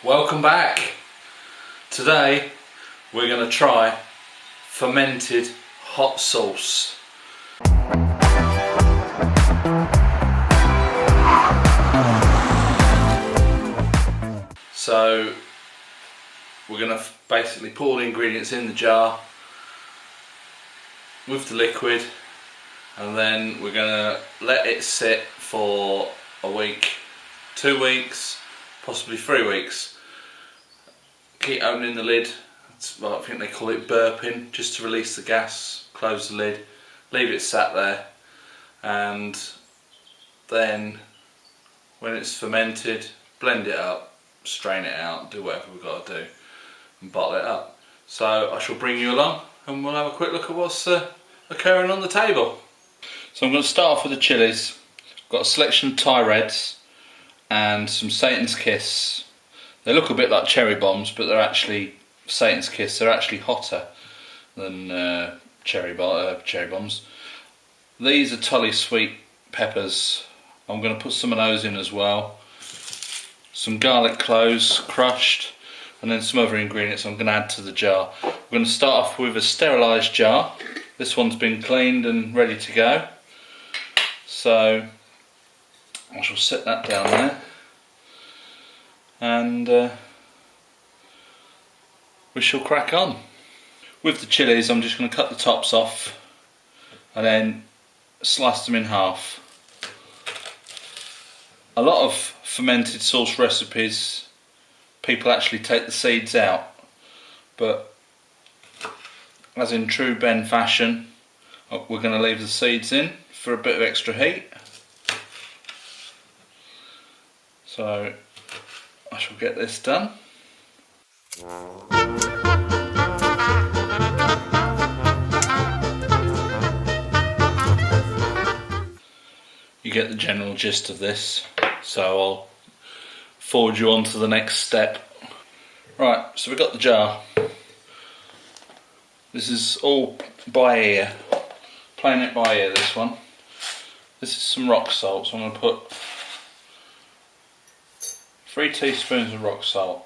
Welcome back. Today we're going to try fermented hot sauce. So we're going to basically pour the ingredients in the jar with the liquid, and then we're going to let it sit for a week, 2 weeks, possibly 3 weeks. Keep opening the lid. Well, I think they call it burping, just to release the gas. Close the lid, leave it sat there, and then when it's fermented, blend it up, strain it out, do whatever we've got to do, and bottle it up. So I shall bring you along and we'll have a quick look at what's occurring on the table. So I'm going to start off with the chilies. I've got a selection of Thai Reds and some Satan's Kiss. They look a bit like cherry bombs, but they're actually Satan's Kiss. They're actually hotter than cherry bombs. These are Tully sweet peppers. I'm going to put some of those in as well. Some garlic cloves crushed, and then some other ingredients I'm going to add to the jar. We're going to start off with a sterilised jar. This one's been cleaned and ready to go. So I shall set that down there. And we shall crack on. With the chilies, I'm just going to cut the tops off and then slice them in half. A lot of fermented sauce recipes, people actually take the seeds out, but as in true Ben fashion, we're going to leave the seeds in for a bit of extra heat. So I shall get this done. You get the general gist of this, so I'll forward you on to the next step. Right, so we've got the jar. This is all by ear, playing it by ear, this one. This is some rock salt, so I'm going to put 3 teaspoons of rock salt.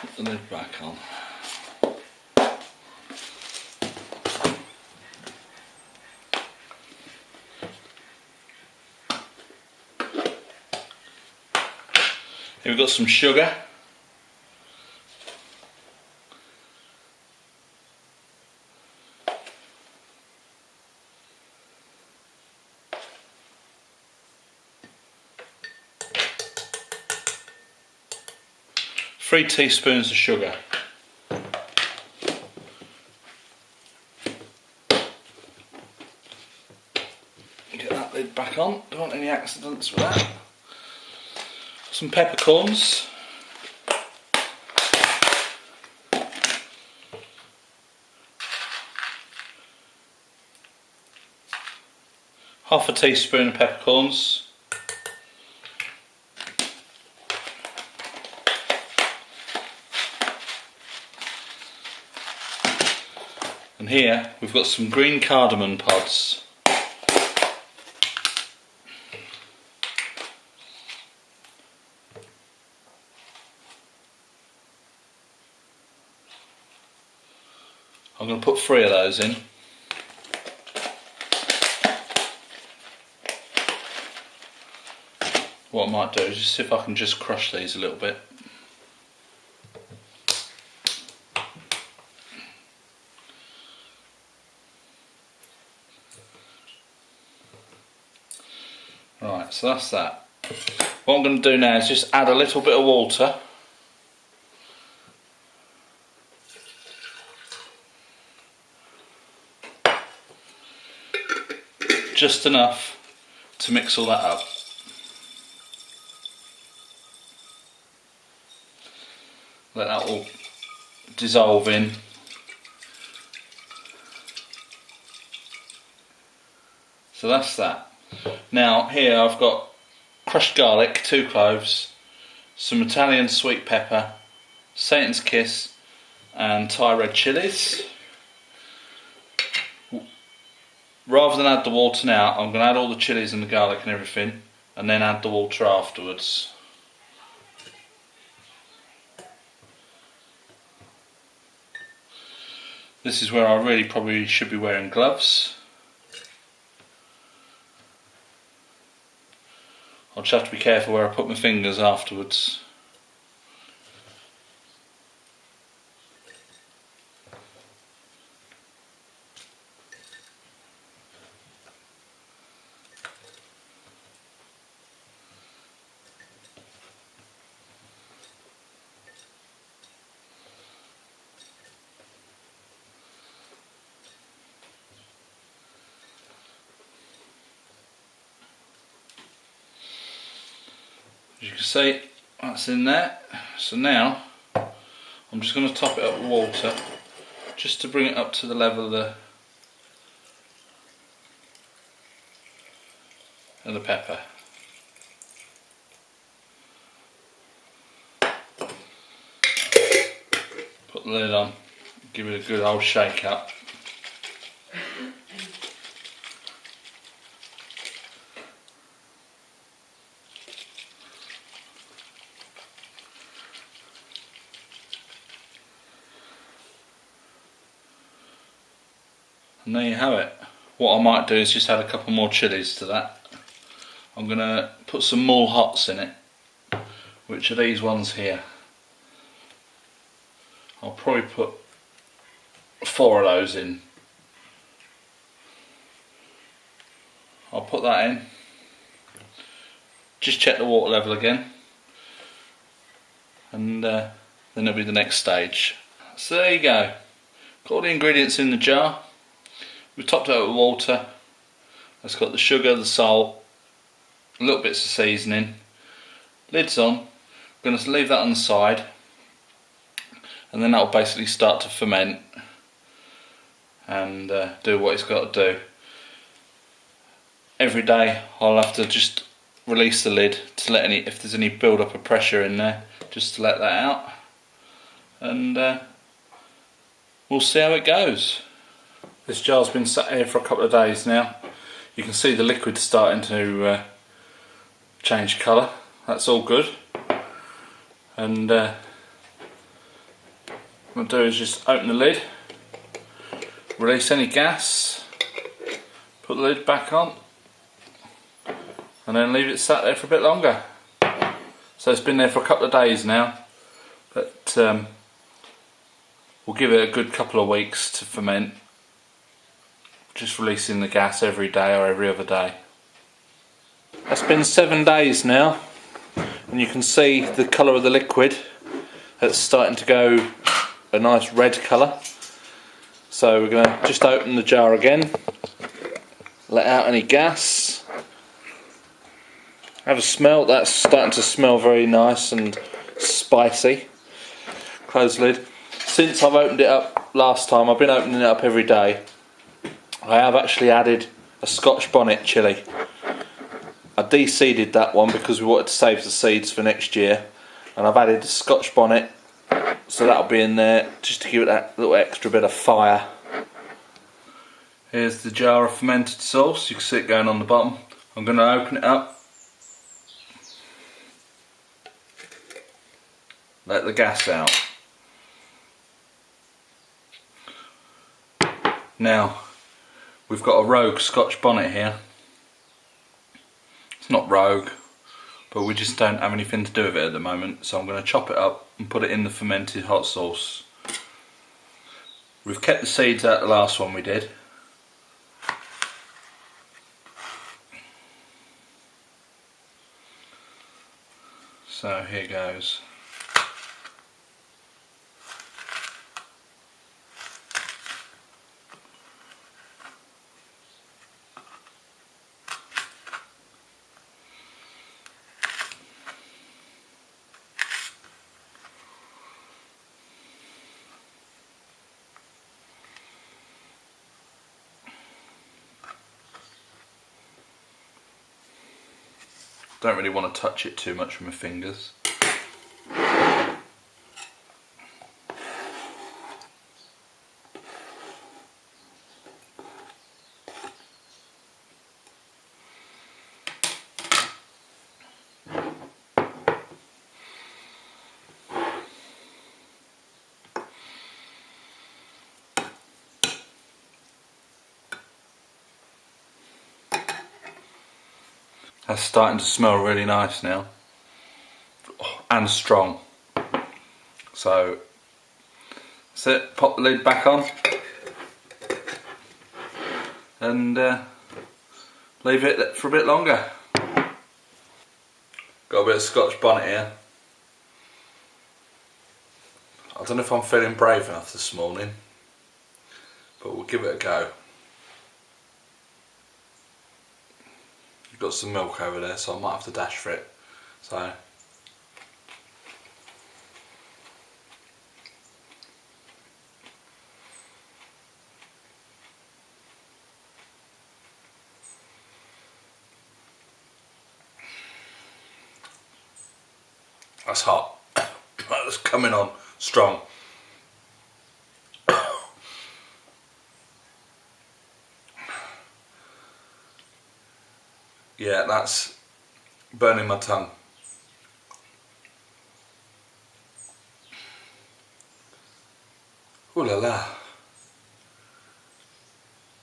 Put the lid back on. Here we've got some sugar. Three teaspoons of sugar. Get that lid back on, don't want any accidents with that. Some peppercorns. Half a teaspoon of peppercorns. And here we've got some green cardamom pods. I'm going to put 3 of those in. What I might do is just see if I can just crush these a little bit. Right, so that's that. What I'm going to do now is just add a little bit of water. Just enough to mix all that up. Let that all dissolve in. So that's that. Now here I've got crushed garlic, 2 cloves, some Italian sweet pepper, Satan's Kiss and Thai red chilies. rather than add the water now, I'm going to add all the chilies and the garlic and everything, and then add the water afterwards. This is where I really probably should be wearing gloves. I'll just have to be careful where I put my fingers afterwards. As you can see, that's in there. So now I'm just going to top it up with water just to bring it up to the level of the pepper. Put the lid on, give it a good old shake up. And there you have it. What I might do is just add a couple more chilies to that. I'm going to put some more hots in it, which are these ones here. I'll probably put 4 of those in. I'll put that in. Just check the water level again, and then it'll be the next stage. So there you go. Got all the ingredients in the jar. We've topped it up with water. It's got the sugar, the salt, little bits of seasoning. Lid's on. I'm going to leave that on the side, and then that'll basically start to ferment and do what it's got to do. Every day I'll have to just release the lid to let if there's any build up of pressure in there, just to let that out, and we'll see how it goes. This jar's been sat here for a couple of days now. You can see the liquid starting to change colour. That's all good. And what I'll do is just open the lid, release any gas, put the lid back on, and then leave it sat there for a bit longer. So it's been there for a couple of days now, but we'll give it a good couple of weeks to ferment. Just releasing the gas every day or every other day. It's been 7 days now, and you can see the colour of the liquid. It's starting to go a nice red colour. So we're going to just open the jar again, let out any gas, have a smell. That's starting to smell very nice and spicy. Close the lid. Since I've opened it up last time, I've been opening it up every day. I have actually added a Scotch bonnet chilli. I de-seeded that one because we wanted to save the seeds for next year, and I've added a Scotch bonnet, so that'll be in there just to give it that little extra bit of fire. Here's the jar of fermented sauce. You can see it going on the bottom. I'm going to open it up, let the gas out. Now we've got a rogue Scotch bonnet here. It's not rogue, but we just don't have anything to do with it at the moment, so I'm going to chop it up and put it in the fermented hot sauce. We've kept the seeds out the last one we did. So here goes. Don't really want to touch it too much with my fingers. That's starting to smell really nice now. And strong. So that's it, pop the lid back on and leave it for a bit longer. Got a bit of Scotch bonnet here. I don't know if I'm feeling brave enough this morning, but we'll give it a go. You've got some milk over there, so I might have to dash for it. So that's hot. That's coming on strong. Yeah, that's burning my tongue. Ooh la la.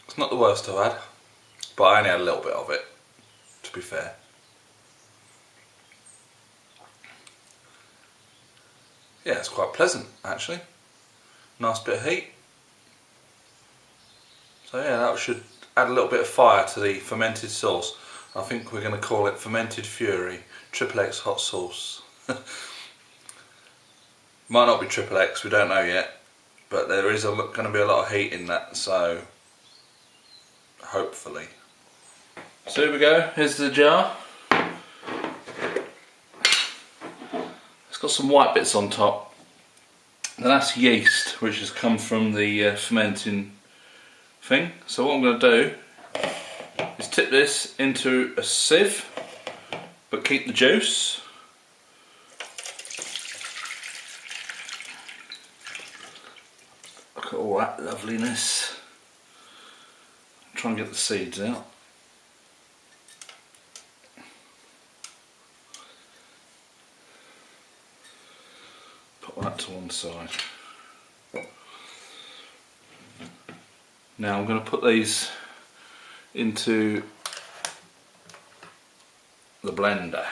It's not the worst I've had, but I only had a little bit of it, to be fair. Yeah, it's quite pleasant actually. Nice bit of heat. So yeah, that should add a little bit of fire to the fermented sauce. I think we're going to call it Fermented Fury XXX hot sauce. Might not be XXX, we don't know yet, but there is going to be a lot of heat in that, so hopefully. So here we go, here's the jar. It's got some white bits on top. Now that's yeast, which has come from the fermenting thing. So what I'm going to do is tip this into a sieve, but keep the juice. Look at all that loveliness. Try and get the seeds out. Put that to one side. Now I'm going to put these into the blender.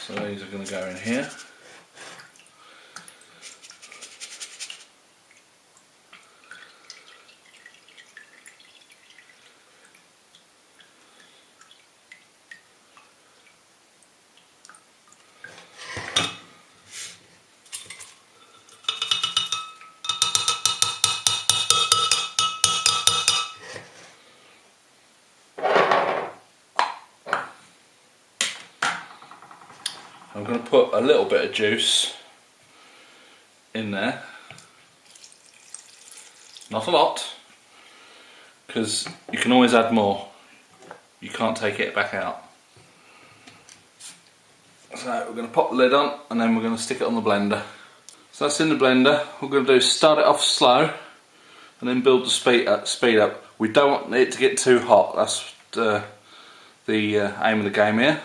So these are going to go in here. I'm going to put a little bit of juice in there, not a lot, because you can always add more, you can't take it back out. So we're going to pop the lid on and then we're going to stick it on the blender. So that's in the blender. What we're going to do is start it off slow and then build the speed up. We don't want it to get too hot, that's the aim of the game here.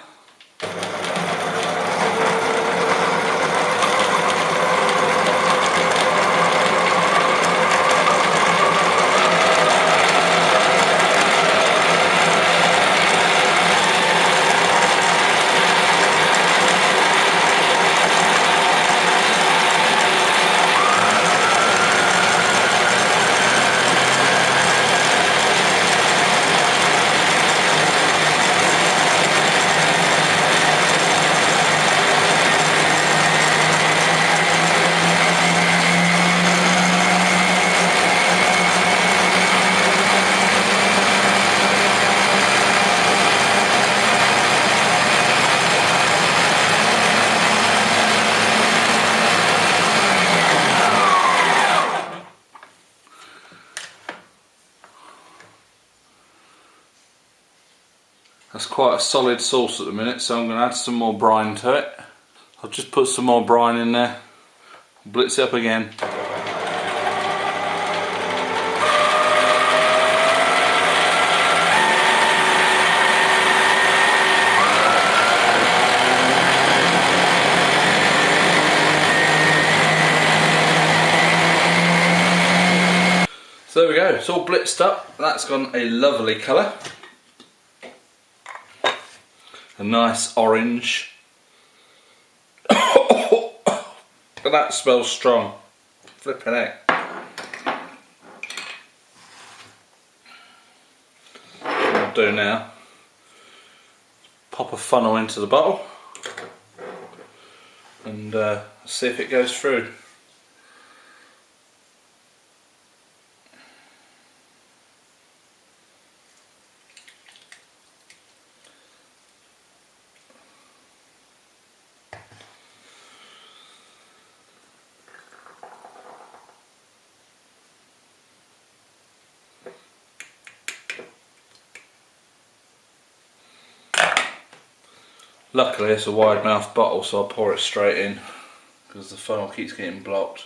That's quite a solid sauce at the minute, so I'm going to add some more brine to it. I'll just put some more brine in there, blitz it up again. go, it's all blitzed up. That's gone a lovely colour. A nice orange. But that smells strong. Flipping heck. What I'll do now, pop a funnel into the bottle and see if it goes through. Luckily it's a wide mouth bottle, so I'll pour it straight in because the funnel keeps getting blocked.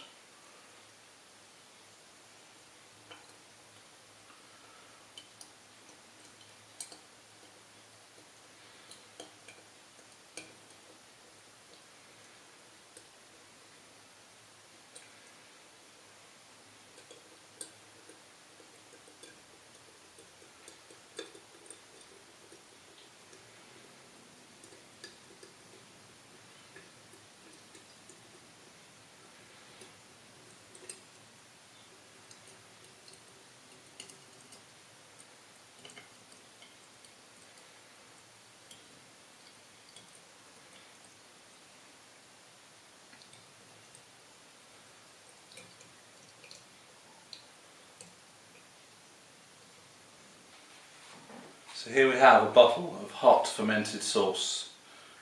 So here we have a bottle of hot fermented sauce.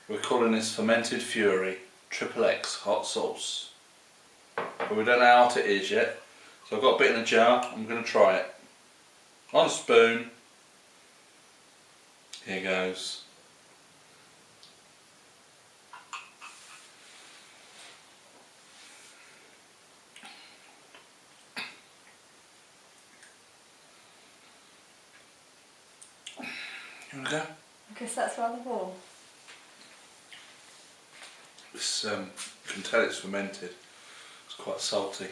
We're calling this Fermented Fury XXX hot sauce. But we don't know how hot it is yet. So I've got a bit in a jar, I'm going to try it. On a spoon. Here goes. Here we go. I guess that's rather warm. This, you can tell it's fermented. It's quite salty.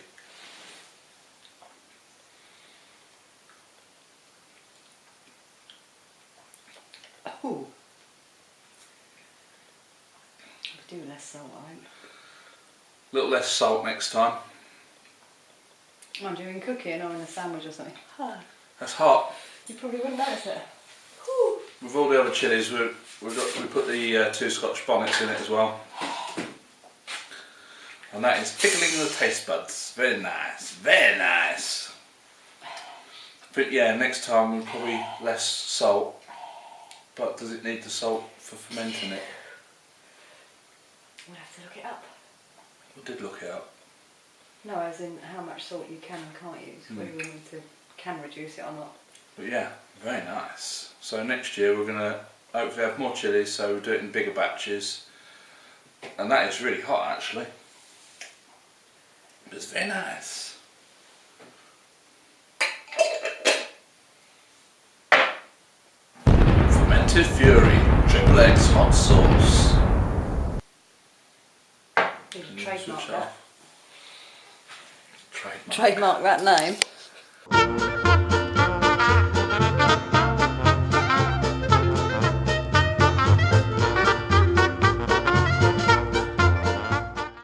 Oh. I'll do less salt, I think. A little less salt next time. Mind you, in cooking or in a sandwich or something. Ah, That's hot. you probably wouldn't notice it. With all the other chilies, we put the 2 Scotch bonnets in it as well. And that is tickling the taste buds. Very nice, very nice. But yeah, next time we'll probably less salt. But does it need the salt for fermenting it? We'll have to look it up. We did look it up. No, as in how much salt you can and can't use. Whether we need to can reduce it or not. But yeah, very nice. So next year we're going to hopefully have more chilies, so we'll do it in bigger batches. And that is really hot actually. But it's very nice. Fermented Fury XXX hot sauce. You can trademark that. Trademark. Trademark that name.